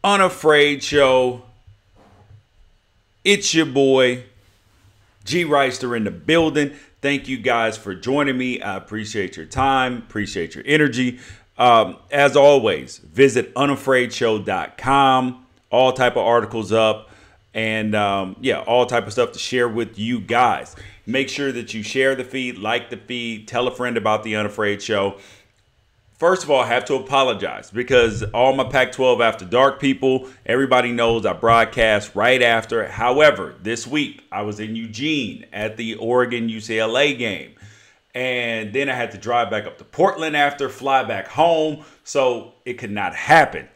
Unafraid Show. It's your boy, G. Reister in the building. Thank you guys for joining me. I appreciate your time, appreciate your energy. As always, visit unafraidshow.com. All type of articles up and all type of stuff to share with you guys. Make sure that you share the feed, like the feed, tell a friend about the Unafraid Show. First of all, I have to apologize because all my Pac-12 After Dark people, everybody knows I broadcast right after. However, this week I was in Eugene at the Oregon UCLA game. And then I had to drive back up to Portland after, fly back home. So it could not happen.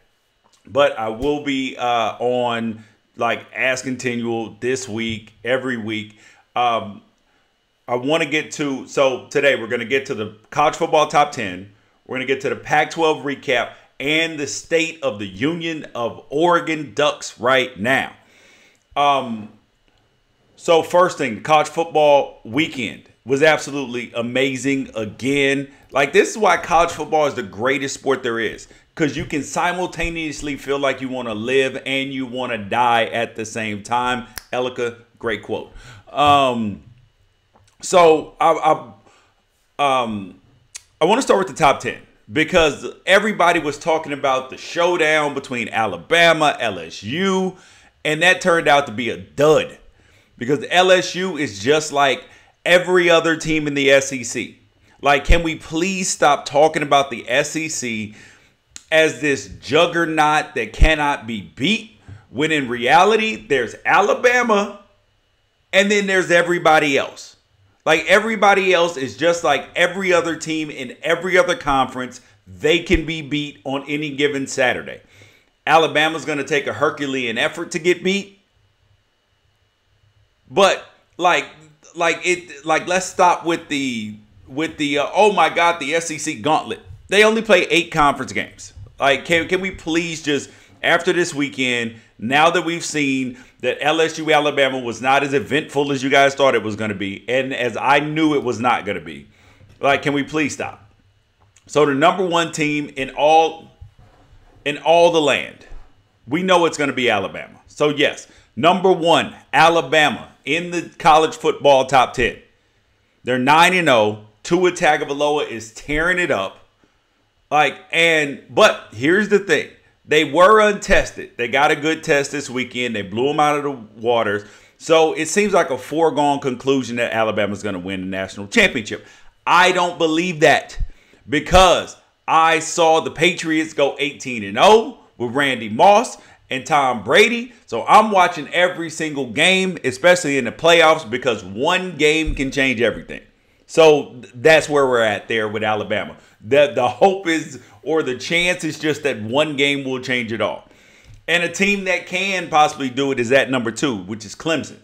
But I will be on like as continual this week, every week. I want to get to, so today we're going to get to the college football top 10. We're going to get to the Pac-12 recap and the state of the Union of Oregon Ducks right now. So first thing, the college football weekend was absolutely amazing again. Like, this is why college football is the greatest sport there is. Because you can simultaneously feel like you want to live and you want to die at the same time. Elika, great quote. So I want to start with the top 10 because everybody was talking about the showdown between Alabama, LSU, and that turned out to be a dud because LSU is just like every other team in the SEC. Like, can we please stop talking about the SEC as this juggernaut that cannot be beat when in reality there's Alabama and then there's everybody else. Like, everybody else is just like every other team in every other conference. They can be beat on any given Saturday. Alabama's going to take a Herculean effort to get beat. But let's stop with the oh my God, the SEC gauntlet. They only play 8 conference games. Like, can we please just, after this weekend, now that we've seen that LSU Alabama was not as eventful as you guys thought it was going to be, and as I knew it was not going to be, like, can we please stop? So the number one team in all the land, we know it's going to be Alabama. So yes, number one, Alabama in the college football top 10. They're 9-0. Tua Tagovailoa is tearing it up. But here's the thing. They were untested. They got a good test this weekend. They blew them out of the waters. So it seems like a foregone conclusion that Alabama's going to win the national championship. I don't believe that because I saw the Patriots go 18-0 with Randy Moss and Tom Brady. So I'm watching every single game, especially in the playoffs, because one game can change everything. So that's where we're at there with Alabama. The hope is, or the chance is just that one game will change it all. And a team that can possibly do it is at number 2, which is Clemson.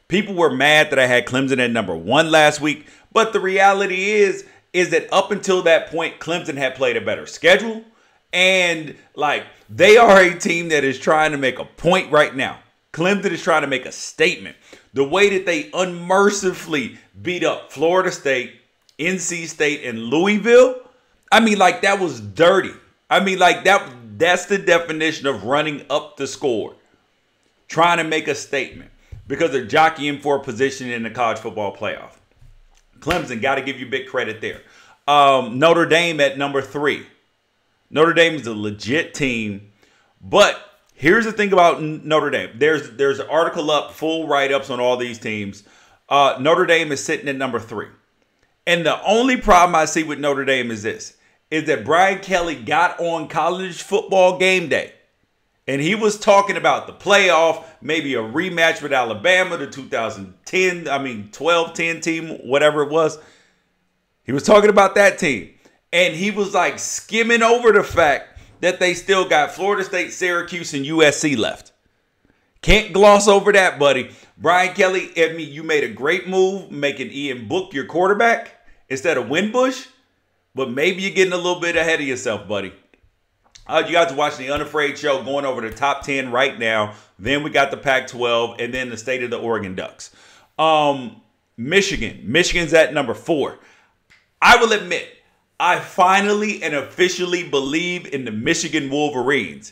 People were mad that I had Clemson at number 1 last week. But the reality is that up until that point, Clemson had played a better schedule. And like, they are a team that is trying to make a point right now. Clemson is trying to make a statement. The way that they unmercifully beat up Florida State, NC State, and Louisville, I mean, like, that was dirty. I mean, like, that's the definition of running up the score. Trying to make a statement because they're jockeying for a position in the college football playoff. Clemson, got to give you big credit there. Notre Dame at number 3. Notre Dame is a legit team. But here's the thing about Notre Dame. There's an article up, full write-ups on all these teams. Notre Dame is sitting at number 3. And the only problem I see with Notre Dame is this, is that Brian Kelly got on College Football Game Day. And he was talking about the playoff, maybe a rematch with Alabama, the 12-10 team, whatever it was. He was talking about that team. And he was like skimming over the fact that they still got Florida State, Syracuse, and USC left. Can't gloss over that, buddy. Brian Kelly, I mean, you made a great move making Ian Book your quarterback instead of Winbush. But maybe you're getting a little bit ahead of yourself, buddy. You guys are watching the Unafraid Show, going over the top 10 right now. Then we got the Pac-12 and then the state of the Oregon Ducks. Michigan's at number 4. I will admit, I finally and officially believe in the Michigan Wolverines.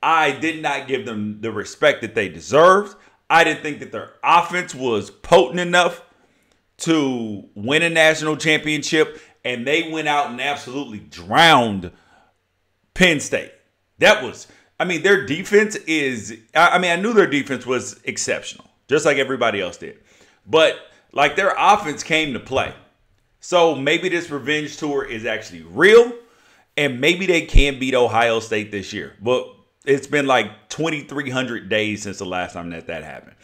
I did not give them the respect that they deserved. I didn't think that their offense was potent enough to win a national championship, and they went out and absolutely drowned Penn State. Their defense is, I knew their defense was exceptional, just like everybody else did. But, like, their offense came to play. So maybe this revenge tour is actually real, and maybe they can beat Ohio State this year. But it's been like 2,300 days since the last time that happened.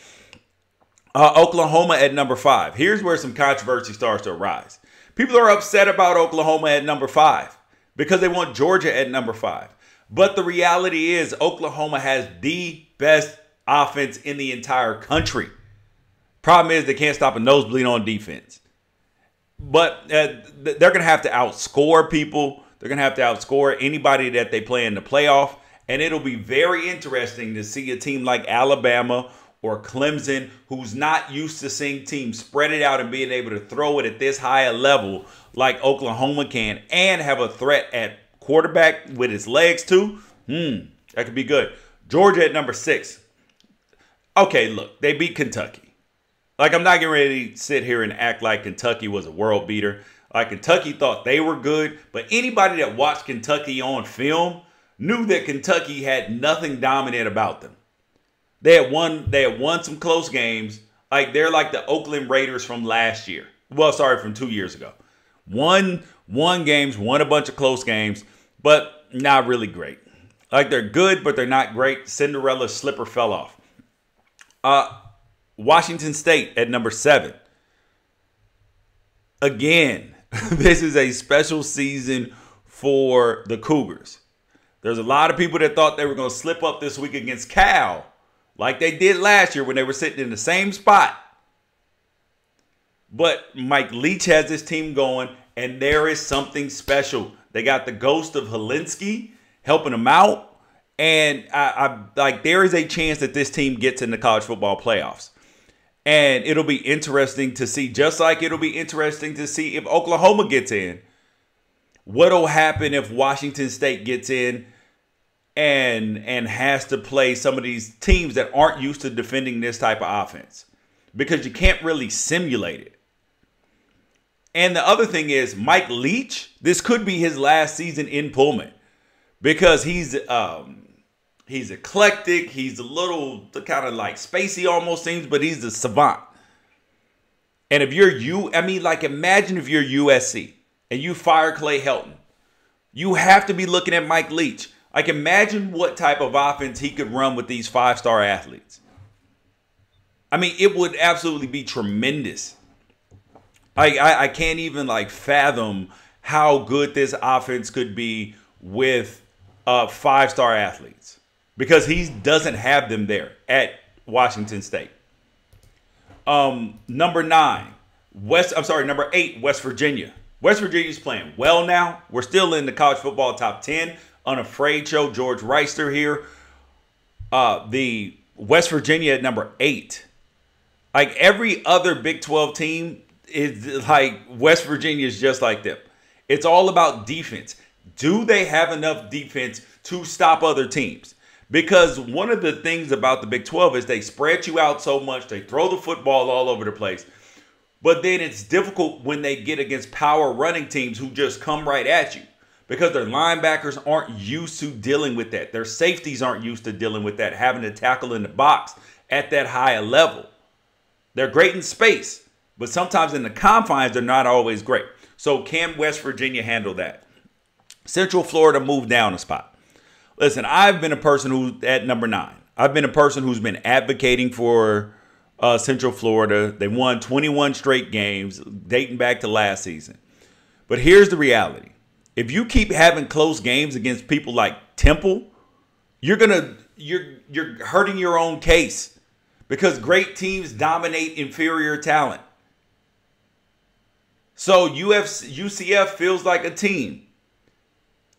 Oklahoma at number 5. Here's where some controversy starts to arise. People are upset about Oklahoma at number 5 because they want Georgia at number 5. But the reality is Oklahoma has the best offense in the entire country. Problem is they can't stop a nosebleed on defense. But they're going to have to outscore people. They're going to have to outscore anybody that they play in the playoff. And it'll be very interesting to see a team like Alabama or Clemson, who's not used to seeing teams spread it out and being able to throw it at this high a level like Oklahoma can, and have a threat at quarterback with his legs too. That could be good. Georgia at number 6. Okay, look, they beat Kentucky. Like, I'm not getting ready to sit here and act like Kentucky was a world beater. Like, Kentucky thought they were good, but anybody that watched Kentucky on film knew that Kentucky had nothing dominant about them. They had won some close games. Like, they're like the Oakland Raiders from last year. Well, sorry, from 2 years ago. Won games, won a bunch of close games, but not really great. Like, they're good, but they're not great. Cinderella slipper fell off. Washington State at number 7. Again, this is a special season for the Cougars. There's a lot of people that thought they were going to slip up this week against Cal, like they did last year when they were sitting in the same spot. But Mike Leach has this team going, and there is something special. They got the ghost of Helinski helping them out, and there is a chance that this team gets in the college football playoffs. And it'll be interesting to see, just like it'll be interesting to see if Oklahoma gets in. What'll happen if Washington State gets in and has to play some of these teams that aren't used to defending this type of offense? Because you can't really simulate it. And the other thing is, Mike Leach, this could be his last season in Pullman, because he's eclectic. He's a little kind of like spacey almost seems, but he's a savant. And if you're imagine if you're USC and you fire Clay Helton, you have to be looking at Mike Leach. Like, imagine what type of offense he could run with these 5-star athletes. I mean, it would absolutely be tremendous. I can't even fathom how good this offense could be with 5-star athletes, because he doesn't have them there at Washington State. Number 8, West Virginia. West Virginia's playing well now. We're still in the college football top 10. Unafraid show, George Reister here. The West Virginia at number 8. Like, every other Big 12 team is like West Virginia is just like them. It's all about defense. Do they have enough defense to stop other teams? Because one of the things about the Big 12 is they spread you out so much. They throw the football all over the place. But then it's difficult when they get against power running teams who just come right at you, because their linebackers aren't used to dealing with that. Their safeties aren't used to dealing with that, having to tackle in the box at that high a level. They're great in space, but sometimes in the confines, they're not always great. So can West Virginia handle that? Central Florida moved down a spot. Listen, I've been a person who's at number 9. I've been a person who's been advocating for Central Florida. They won 21 straight games dating back to last season. But here's the reality. If you keep having close games against people like Temple, you're hurting your own case, because great teams dominate inferior talent. So UCF feels like a team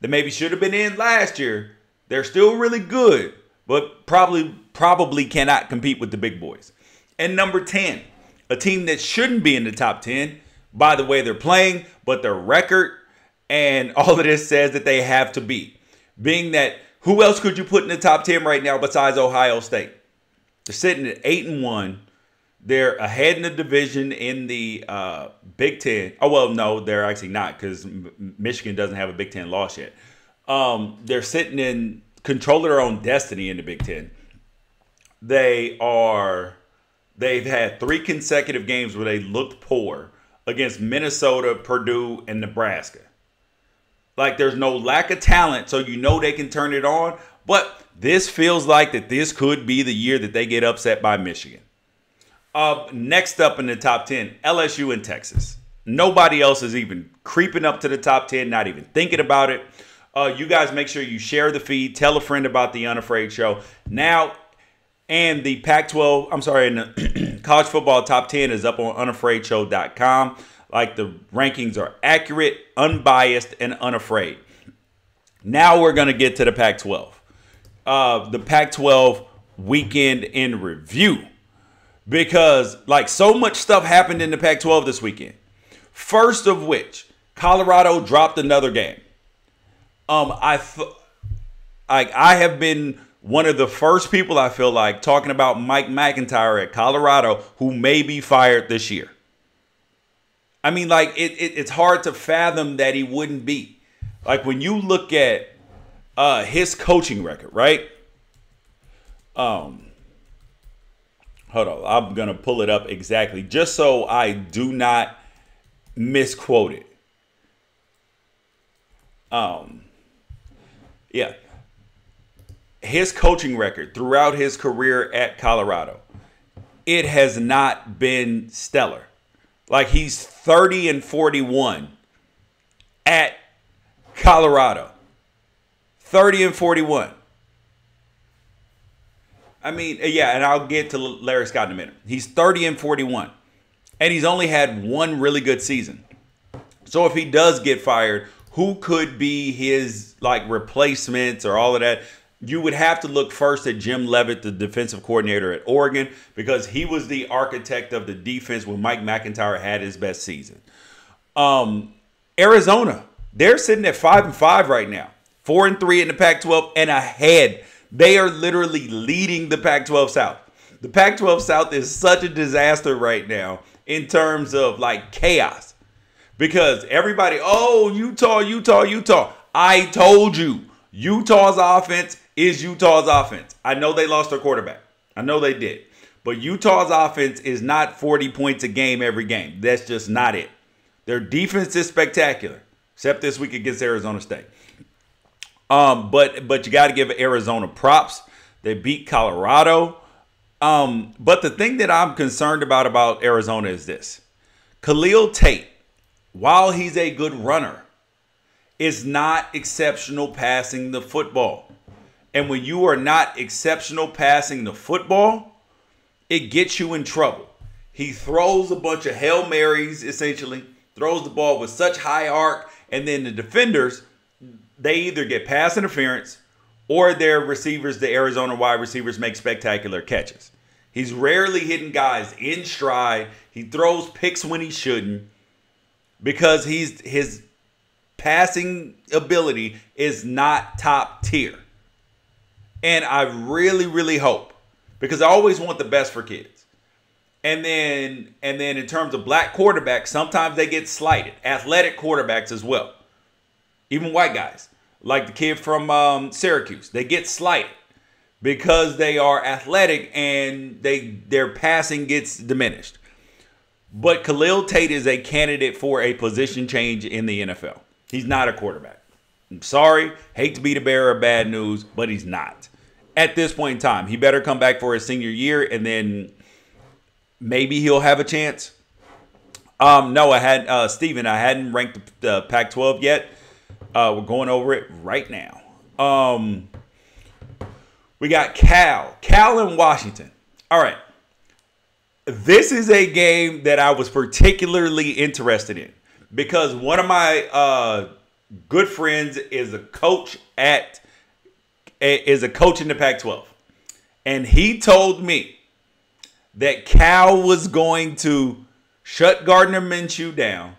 that maybe should have been in last year. They're still really good, but probably cannot compete with the big boys. And number 10, a team that shouldn't be in the top 10 by the way they're playing, but their record and all of this says that they have to be. Being that Who else could you put in the top 10 right now besides Ohio State? They're sitting at 8-1. They're ahead in the division in the Big Ten. Oh, well, no, they're actually not because Michigan doesn't have a Big Ten loss yet. They're sitting in control of their own destiny in the Big Ten. They've had 3 consecutive games where they looked poor against Minnesota, Purdue, and Nebraska. Like, there's no lack of talent, so you know they can turn it on. But this feels like that this could be the year that they get upset by Michigan. Next up in the top 10, LSU and Texas. Nobody else is even creeping up to the top 10, not even thinking about it. You guys make sure you share the feed. Tell a friend about the Unafraid Show. Now, and the Pac-12, and the college football top 10 is up on unafraidshow.com. Like, the rankings are accurate, unbiased, and unafraid. Now we're going to get to the Pac-12. The Pac-12 weekend in review. Because, like, so much stuff happened in the Pac-12 this weekend. First of which, Colorado dropped another game. I have been one of the first people, I feel like, talking about Mike McIntyre at Colorado, who may be fired this year. I mean, like, it's hard to fathom that he wouldn't be. Like, when you look at his coaching record, right? Hold on. I'm going to pull it up exactly just so I do not misquote it. Yeah. His coaching record throughout his career at Colorado, it has not been stellar. Like, he's 30-41 at Colorado. 30-41. I mean, yeah, and I'll get to Larry Scott in a minute. He's 30-41, and he's only had one really good season. So if he does get fired, who could be his, like, replacements or all of that? You would have to look first at Jim Leavitt, the defensive coordinator at Oregon, because he was the architect of the defense when Mike McIntyre had his best season. Arizona, they're sitting at 5-5 right now, 4-3 in the Pac-12 and ahead. They are literally leading the Pac-12 South. The Pac-12 South is such a disaster right now in terms of, like, chaos. Because everybody, oh, Utah. I told you, Utah's offense is Utah's offense. I know they lost their quarterback. I know they did. But Utah's offense is not 40 points a game every game. That's just not it. Their defense is spectacular, except this week against Arizona State. But you got to give Arizona props. They beat Colorado. But the thing that I'm concerned about Arizona is this. Khalil Tate, while he's a good runner, is not exceptional passing the football. And when you are not exceptional passing the football, it gets you in trouble. He throws a bunch of Hail Marys, essentially, throws the ball with such high arc, and then the defenders, they either get pass interference or their receivers, the Arizona wide receivers, make spectacular catches. He's rarely hitting guys in stride. He throws picks when he shouldn't because his passing ability is not top tier. And I really, really hope, because I always want the best for kids. And then in terms of black quarterbacks, sometimes they get slighted. Athletic quarterbacks as well. Even white guys, like the kid from Syracuse, they get slighted because they are athletic and their passing gets diminished. But Khalil Tate is a candidate for a position change in the NFL. He's not a quarterback. I'm sorry, hate to be the bearer of bad news, but he's not. At this point in time, he better come back for his senior year, and then maybe he'll have a chance. No, Steven, I hadn't ranked the Pac-12 yet. We're going over it right now. We got Cal in Washington. All right. This is a game that I was particularly interested in because one of my good friends is a coach in the Pac-12. And he told me that Cal was going to shut Gardner Minshew down.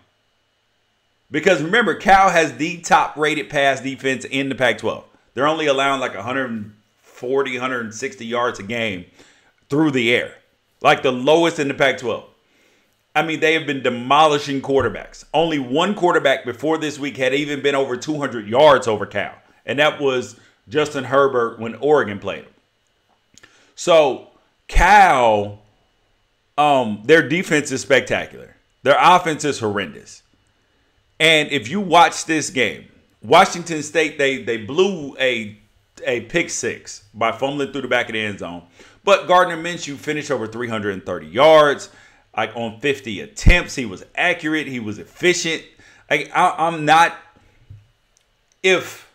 Because remember, Cal has the top-rated pass defense in the Pac-12. they're only allowing like 140, 160 yards a game through the air. Like the lowest in the Pac-12. I mean, they have been demolishing quarterbacks. Only one quarterback before this week had even been over 200 yards over Cal. And that was Justin Herbert when Oregon played him. So Cal, their defense is spectacular. Their offense is horrendous. And if you watch this game, Washington State, they blew a pick six by fumbling through the back of the end zone. But Gardner Minshew finished over 330 yards. Like on 50 attempts, he was accurate. He was efficient. I'm not. If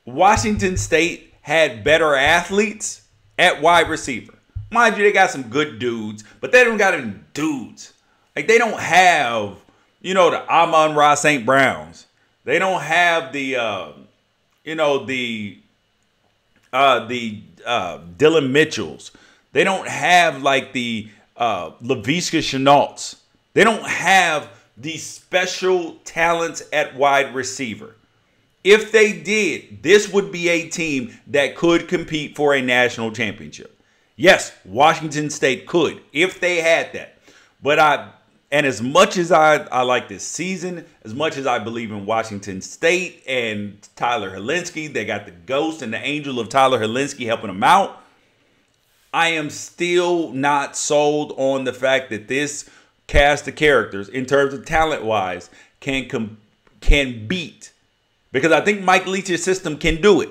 Washington State had better athletes at wide receiver, mind you, they got some good dudes, but they don't got any dudes. Like they don't have, the Amon-Ra St. Browns. They don't have the Dylan Mitchells. They don't have like the Laviska Shenaults. They don't have these special talents at wide receiver. If they did, this would be a team that could compete for a national championship. Yes, Washington State could if they had that. But as much as I like this season, as much as I believe in Washington State and Tyler Helinski, they got the ghost and the angel of Tyler Helinski helping them out. I am still not sold on the fact that this cast of characters, in terms of talent-wise, can beat. Because I think Mike Leach's system can do it.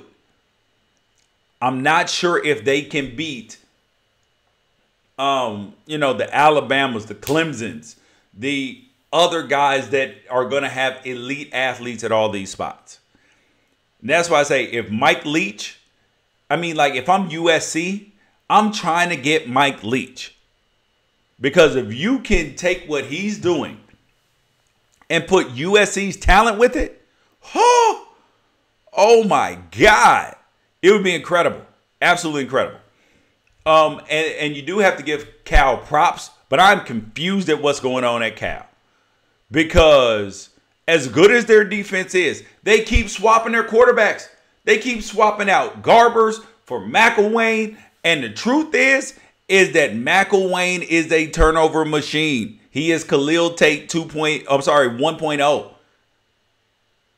I'm not sure if they can beat, the Alabamas, the Clemsons, the other guys that are going to have elite athletes at all these spots. And that's why I say if Mike Leach, if I'm USC, I'm trying to get Mike Leach. Because if you can take what he's doing and put USC's talent with it, oh my God, it would be incredible. Absolutely incredible. And you do have to give Cal props, but I'm confused at what's going on at Cal. Because as good as their defense is, they keep swapping their quarterbacks. They keep swapping out Garbers for McElwain. And the truth is that McElwain is a turnover machine. He is Khalil Tate 1.0.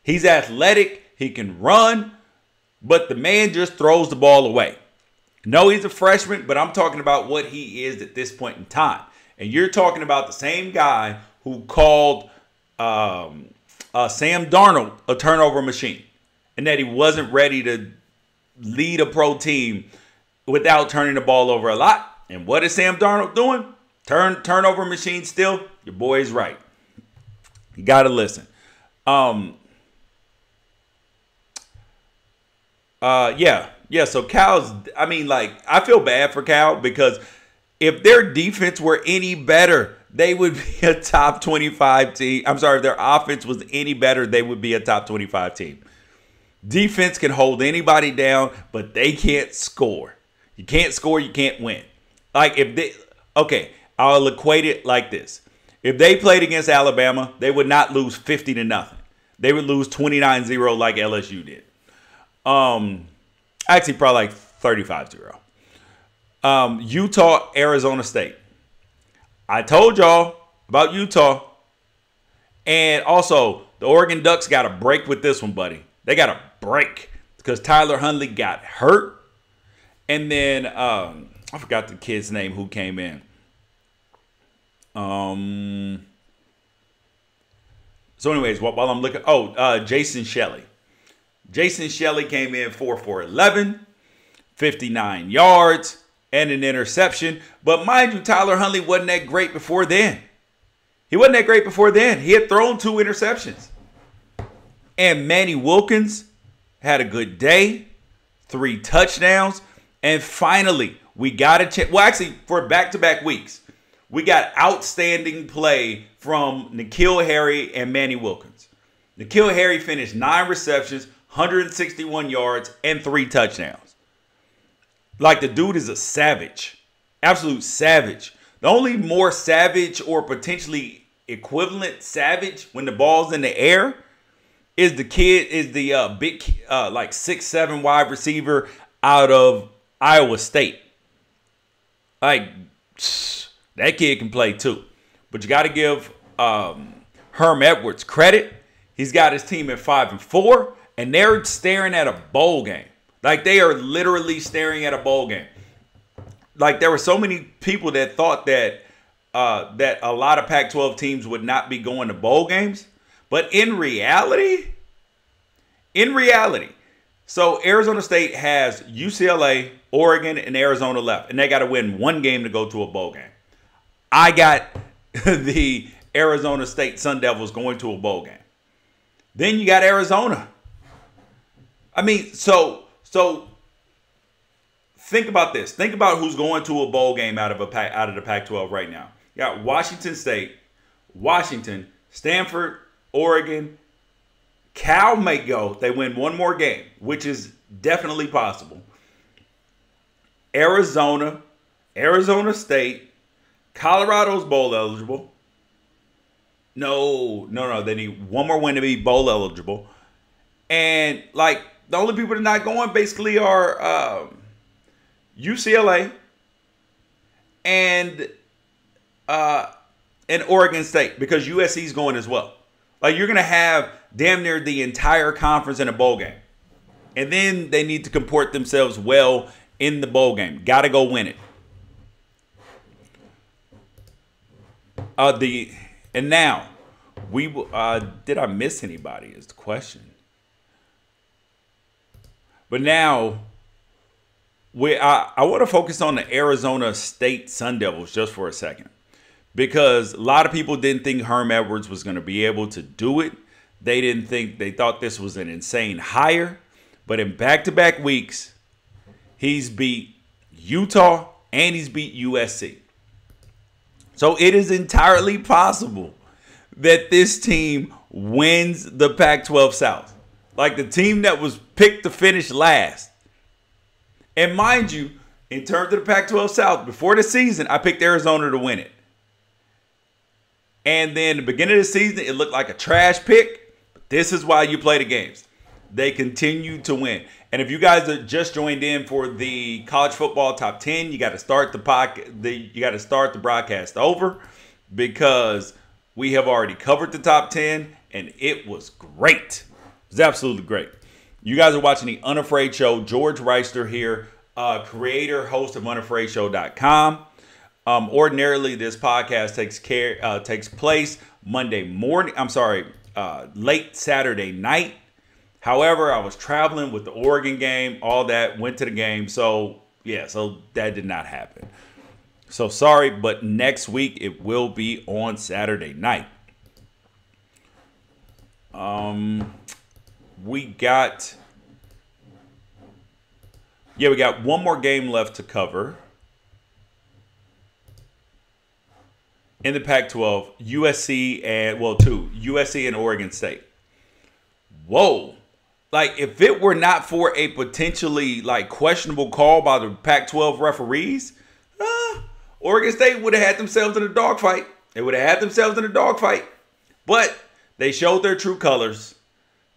He's athletic. He can run. But the man just throws the ball away. No, he's a freshman, but I'm talking about what he is at this point in time. And you're talking about the same guy who called Sam Darnold a turnover machine. And that he wasn't ready to lead a pro team without turning the ball over a lot. And what is Sam Darnold doing? Turnover machine still? Your boy is right. You got to listen. Yeah, so Cal's, I feel bad for Cal because if their defense were any better, they would be a top 25 team. I'm sorry, if their offense was any better, they would be a top 25 team. Defense can hold anybody down, but they can't score. You can't score, you can't win. I'll equate it like this. If they played against Alabama, they would not lose 50-0. They would lose 29-0 like LSU did. Actually, probably like 35-0. Utah, Arizona State. I told y'all about Utah. And also, the Oregon Ducks got a break with this one, buddy. They got a break because Tyler Huntley got hurt. And then, I forgot the kid's name who came in. So anyways, while I'm looking, Jason Shelley. Jason Shelley came in 4 for 11, 59 yards, and an interception. But mind you, Tyler Huntley wasn't that great before then. He wasn't that great before then. He had thrown 2 interceptions. And Manny Wilkins had a good day, 3 touchdowns. And finally, we got a chance. Well, actually, for back-to-back weeks, we got outstanding play from N'Keal Harry and Manny Wilkins. N'Keal Harry finished 9 receptions, 161 yards, and 3 touchdowns. Like, the dude is a savage. Absolute savage. The only more savage or potentially equivalent savage when the ball's in the air is the big like 6'7" wide receiver out of Iowa State. Like, that kid can play too. But you got to give Herm Edwards credit. He's got his team at 5-4, and they're staring at a bowl game. Like, they are literally staring at a bowl game. Like, there were so many people that thought that that a lot of Pac-12 teams would not be going to bowl games. But in reality, so Arizona State has UCLA, Oregon, and Arizona left. And they got to win one game to go to a bowl game. I got the Arizona State Sun Devils going to a bowl game. Then you got Arizona. I mean, so think about this. Think about who's going to a bowl game out of the Pac-12 right now. You got Washington State, Washington, Stanford, Oregon. Cal may go. They win one more game, which is definitely possible. Arizona, Arizona State, Colorado's bowl eligible. No. They need one more win to be bowl eligible. And, like, the only people that are not going basically are UCLA and Oregon State, because USC is going as well. Like, you're going to have damn near the entire conference in a bowl game. And then they need to comport themselves well in the bowl game. Got to go win it. And now, did I miss anybody is the question. But now, I want to focus on the Arizona State Sun Devils just for a second. Because a lot of people didn't think Herm Edwards was going to be able to do it. They thought this was an insane hire. But in back-to-back weeks, he's beat Utah and he's beat USC. So it is entirely possible that this team wins the Pac-12 South. Like, the team that was picked to finish last. And mind you, in terms of the Pac-12 South, before the season, I picked Arizona to win it. And then the beginning of the season, it looked like a trash pick. But this is why you play the games. They continue to win. And if you guys are just joined in for the college football top 10, you got to start the broadcast over, because we have already covered the top 10 and it was great. It was absolutely great. You guys are watching the Unafraid Show. George Reister here, creator, host of unafraidshow.com. Ordinarily, this podcast takes place Monday morning. Late Saturday night. However, I was traveling with the Oregon game, all that, went to the game. So that did not happen. So sorry, but next week it will be on Saturday night. We got one more game left to cover. In the Pac-12, USC and Oregon State. Whoa. Like, if it were not for a potentially, like, questionable call by the Pac-12 referees, Oregon State would have had themselves in a dogfight. But they showed their true colors.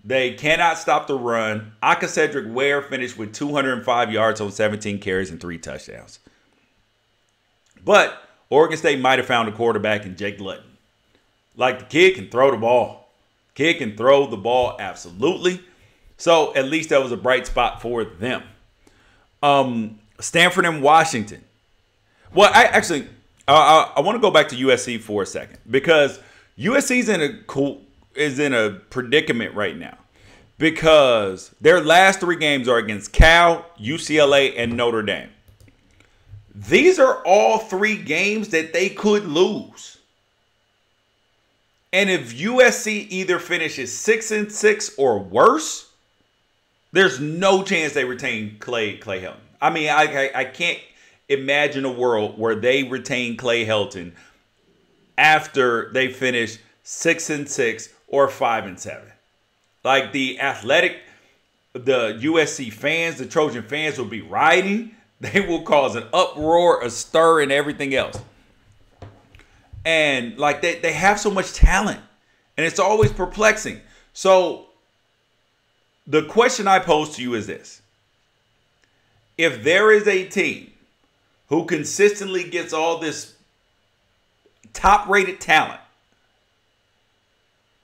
They cannot stop the run. Cedric Ware finished with 205 yards on 17 carries and 3 touchdowns. But Oregon State might have found a quarterback in Jake Luton. Like, the kid can throw the ball. Absolutely. So at least that was a bright spot for them. Stanford and Washington. Well, I want to go back to USC for a second, because USC is in a predicament right now, because their last 3 games are against Cal, UCLA, and Notre Dame. These are all 3 games that they could lose. And if USC either finishes 6-6 or worse, there's no chance they retain Clay Helton. I mean, I can't imagine a world where they retain Clay Helton after they finish 6-6 or 5-7. Like, the USC fans, the Trojan fans will be rioting. They will cause an uproar, a stir, and everything else. And, like, they have so much talent. And it's always perplexing. So the question I pose to you is this. If there is a team who consistently gets all this top-rated talent,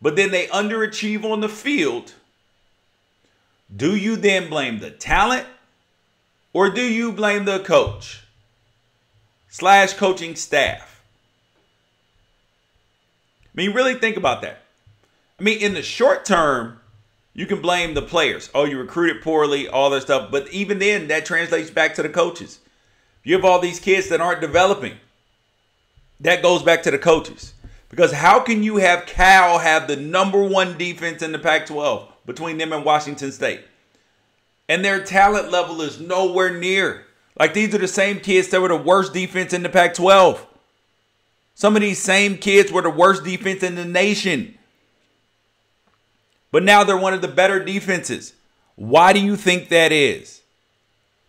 but then they underachieve on the field, do you then blame the talent or do you blame the coach / coaching staff? I mean, really think about that. I mean, in the short term, you can blame the players. Oh, you recruited poorly, all that stuff. But even then, that translates back to the coaches. You have all these kids that aren't developing. That goes back to the coaches. Because how can you have Cal have the #1 defense in the Pac-12 between them and Washington State? And their talent level is nowhere near. Like, these are the same kids that were the worst defense in the Pac-12. Some of these same kids were the worst defense in the nation. But now they're one of the better defenses. Why do you think that is?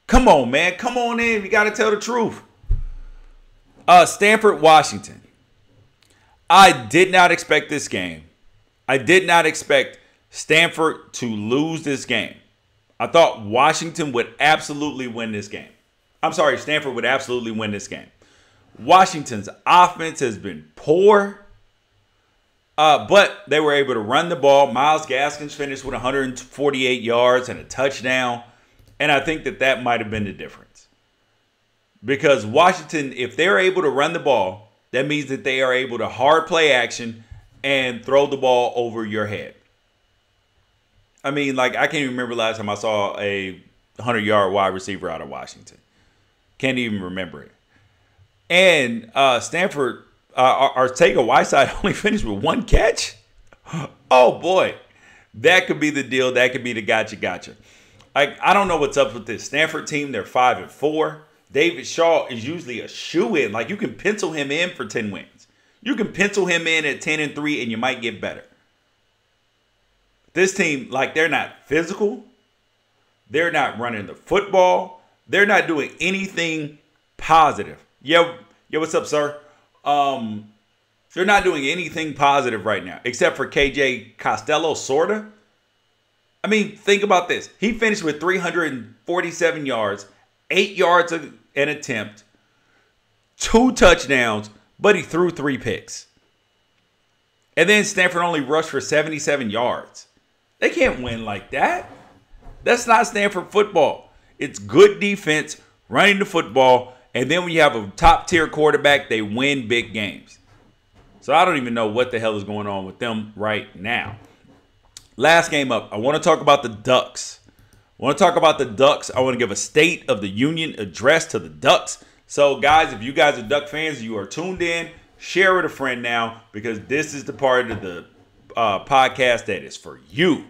Come on, man. Come on in. You got to tell the truth. Stanford, Washington. I did not expect this game. I did not expect Stanford to lose this game. I thought Washington would absolutely win this game. I'm sorry, Stanford would absolutely win this game. Washington's offense has been poor, but they were able to run the ball. Myles Gaskins finished with 148 yards and a touchdown, and I think that might have been the difference. Because Washington, if they're able to run the ball, that means that they are able to hard play action and throw the ball over your head. I mean, like, I can't even remember last time I saw a 100-yard wide receiver out of Washington. Can't even remember it. And Stanford, Arcega-Whiteside only finished with 1 catch. Oh, boy. That could be the deal. That could be the gotcha. I don't know what's up with this Stanford team. They're 5-4. David Shaw is usually a shoo-in. Like, you can pencil him in for 10 wins. You can pencil him in at 10-3 and you might get better. This team, like, they're not physical. They're not running the football. They're not doing anything positive. Yo, what's up, sir? They're not doing anything positive right now, except for KJ Costello, sorta. I mean, think about this. He finished with 347 yards, 8 yards an attempt, 2 touchdowns, but he threw 3 picks. And then Stanford only rushed for 77 yards. They can't win like that. That's not Stanford football. It's good defense, running the football, and then when you have a top-tier quarterback, they win big games. So I don't even know what the hell is going on with them right now. Last game up, I want to talk about the Ducks. I want to give a State of the Union address to the Ducks. So, guys, if you guys are Duck fans, you are tuned in. Share with a friend now, because this is the part of the podcast that is for you.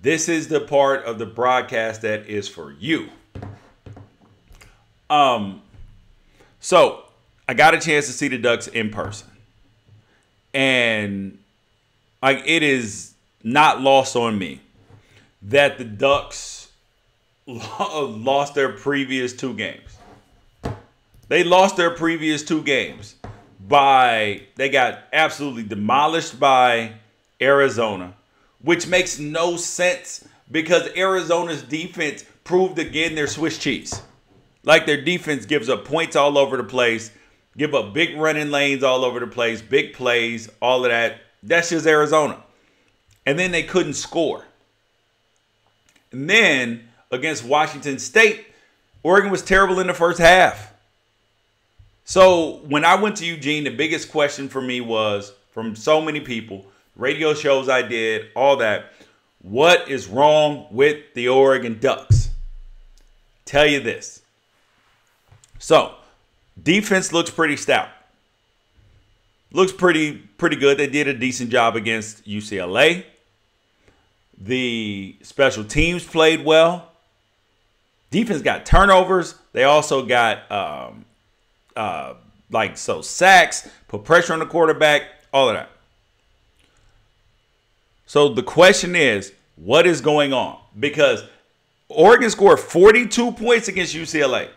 This is the part of the broadcast that is for you. So I got a chance to see the Ducks in person, and like, it is not lost on me that the Ducks lost their previous 2 games. They lost their previous 2 games they got absolutely demolished by Arizona, which makes no sense because Arizona's defense proved again they're Swiss cheese. Like, their defense gives up points all over the place, give up big running lanes all over the place, big plays, all of that. That's just Arizona. And then they couldn't score. And then against Washington State, Oregon was terrible in the first half. So when I went to Eugene, the biggest question for me was, from so many people, radio shows I did, all that, what is wrong with the Oregon Ducks? Tell you this. So, defense looks pretty stout. Looks pretty good. They did a decent job against UCLA. The special teams played well. Defense got turnovers. They also got sacks, put pressure on the quarterback, all of that. So the question is, what is going on? Because Oregon scored 42 points against UCLA.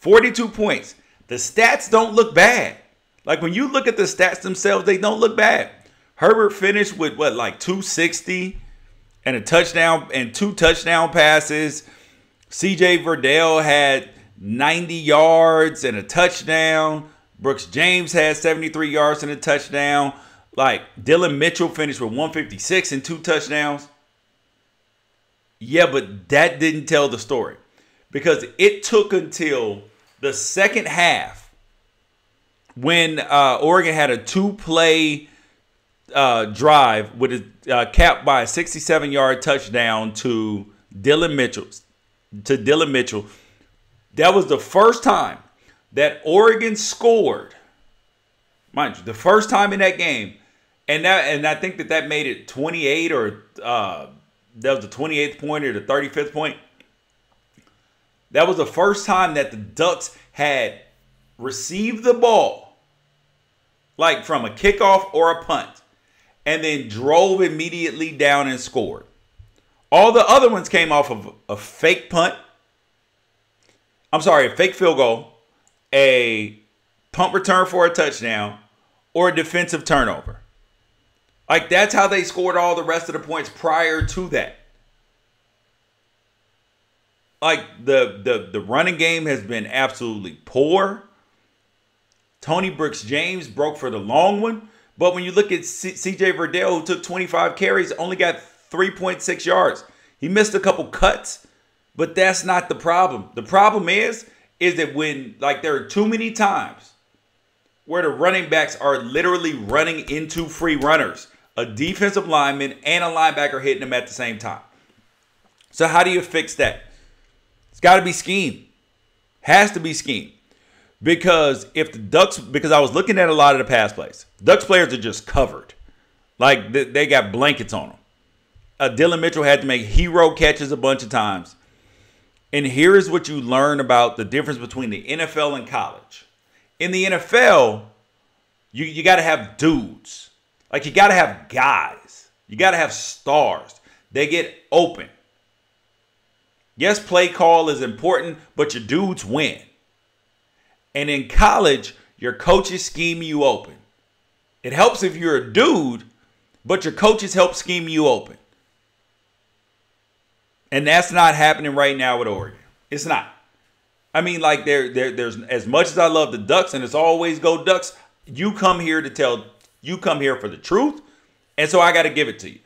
42 points. The stats don't look bad. Like, when you look at the stats themselves, they don't look bad. Herbert finished with what, like 260 and a touchdown and 2 touchdown passes. CJ Verdell had 90 yards and a touchdown. Brooks James had 73 yards and a touchdown. Like, Dylan Mitchell finished with 156 and 2 touchdowns. Yeah, but that didn't tell the story, because it took until the second half when Oregon had a 2-play drive with a capped by a 67-yard touchdown to Dylan Mitchell. That was the first time that Oregon scored, mind you, the first time in that game, and I think that made it 28, or that was the 28th point or the 35th point. That was the first time that the Ducks had received the ball, like from a kickoff or a punt, and then drove immediately down and scored. All the other ones came off of a fake punt. I'm sorry, a fake field goal, a punt return for a touchdown, or a defensive turnover. Like, that's how they scored all the rest of the points prior to that. Like, the running game has been absolutely poor. Tony Brooks James broke for the long one. But when you look at CJ Verdell, who took 25 carries, only got 3.6 yards. He missed a couple cuts, but that's not the problem. The problem is that when, like, there are too many times where the running backs are literally running into free runners, a defensive lineman and a linebacker hitting them at the same time. So how do you fix that? It's got to be scheme. Has to be scheme. Because if the Ducks, because I was looking at a lot of the pass plays, Ducks players are just covered. Like, they got blankets on them. Dylan Mitchell had to make hero catches a bunch of times. And here is what you learn about the difference between the NFL and college. In the NFL, you got to have dudes. Like, you got to have guys. You got to have stars. They get open. Yes, play call is important, but your dudes win. And in college, your coaches scheme you open. It helps if you're a dude, but your coaches help scheme you open. And that's not happening right now with Oregon. It's not. I mean, like, there's, as much as I love the Ducks, and it's always go Ducks, you come here for the truth, and so I got to give it to you.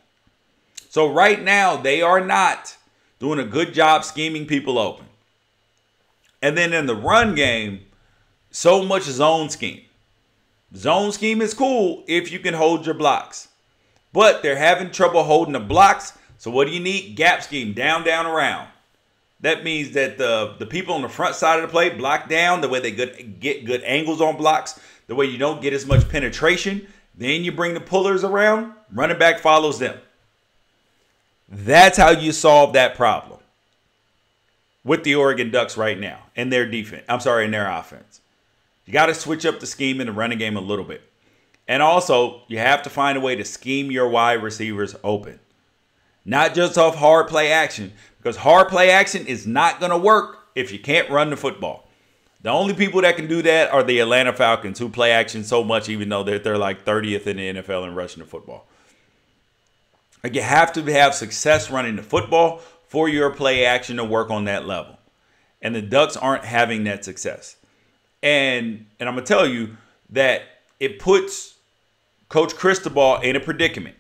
So right now, they are not doing a good job scheming people open. And then in the run game, so much zone scheme. Zone scheme is cool if you can hold your blocks. But they're having trouble holding the blocks. So what do you need? Gap scheme, down, down, around. That means that the people on the front side of the play block down, the way they get good angles on blocks, the way you don't get as much penetration. Then you bring the pullers around, running back follows them. That's how you solve that problem with the Oregon Ducks right now and their defense. I'm sorry, in their offense. You got to switch up the scheme in the running game a little bit. And also, you have to find a way to scheme your wide receivers open. Not just off hard play action, because hard play action is not going to work if you can't run the football. The only people that can do that are the Atlanta Falcons, who play action so much, even though they're like 30th in the NFL in rushing the football. Like, you have to have success running the football for your play action to work on that level. And the Ducks aren't having that success. And I'm going to tell you that it puts Coach Cristobal in a predicament,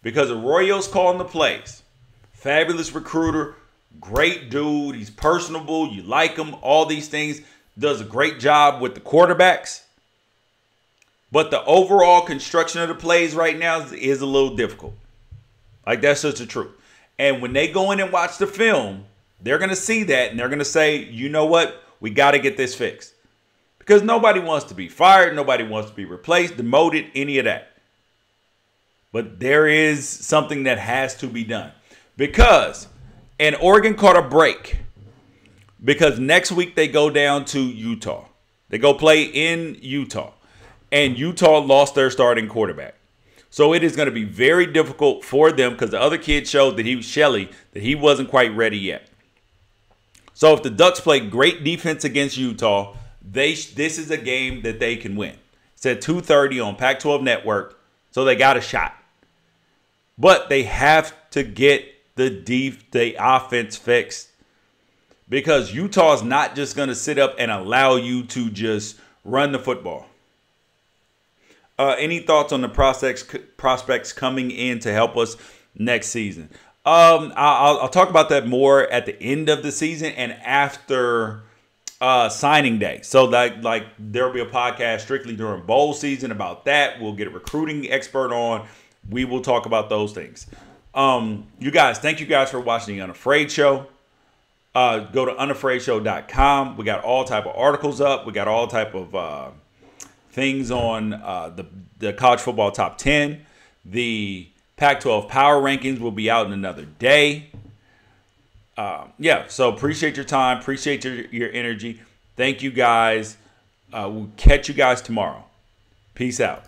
because Arroyo's calling the plays. Fabulous recruiter, great dude. He's personable. You like him. All these things. Does a great job with the quarterbacks. But the overall construction of the plays right now is a little difficult. Like, that's just the truth. And when they go in and watch the film, they're going to see that, and they're going to say, you know what? We got to get this fixed. Because nobody wants to be fired. Nobody wants to be replaced, demoted, any of that. But there is something that has to be done. Because, and Oregon caught a break, because next week they go down to Utah. They go play in Utah. And Utah lost their starting quarterback. So it is going to be very difficult for them, because the other kid showed that he wasn't quite ready yet. So if the Ducks play great defense against Utah, this is a game that they can win. It's at 2:30 on Pac-12 Network. So they got a shot. But they have to get the offense fixed. Because Utah's not just going to sit up and allow you to just run the football. Any thoughts on the prospects coming in to help us next season? I'll talk about that more at the end of the season and after signing day. So like there'll be a podcast strictly during bowl season about that. We'll get a recruiting expert on. We will talk about those things. You guys, thank you guys for watching the Unafraid Show. Go to unafraidshow.com. We got all type of articles up. We got all type of things on the college football top 10. The Pac-12 power rankings will be out in another day. So appreciate your time. Appreciate your energy. Thank you guys. We'll catch you guys tomorrow. Peace out.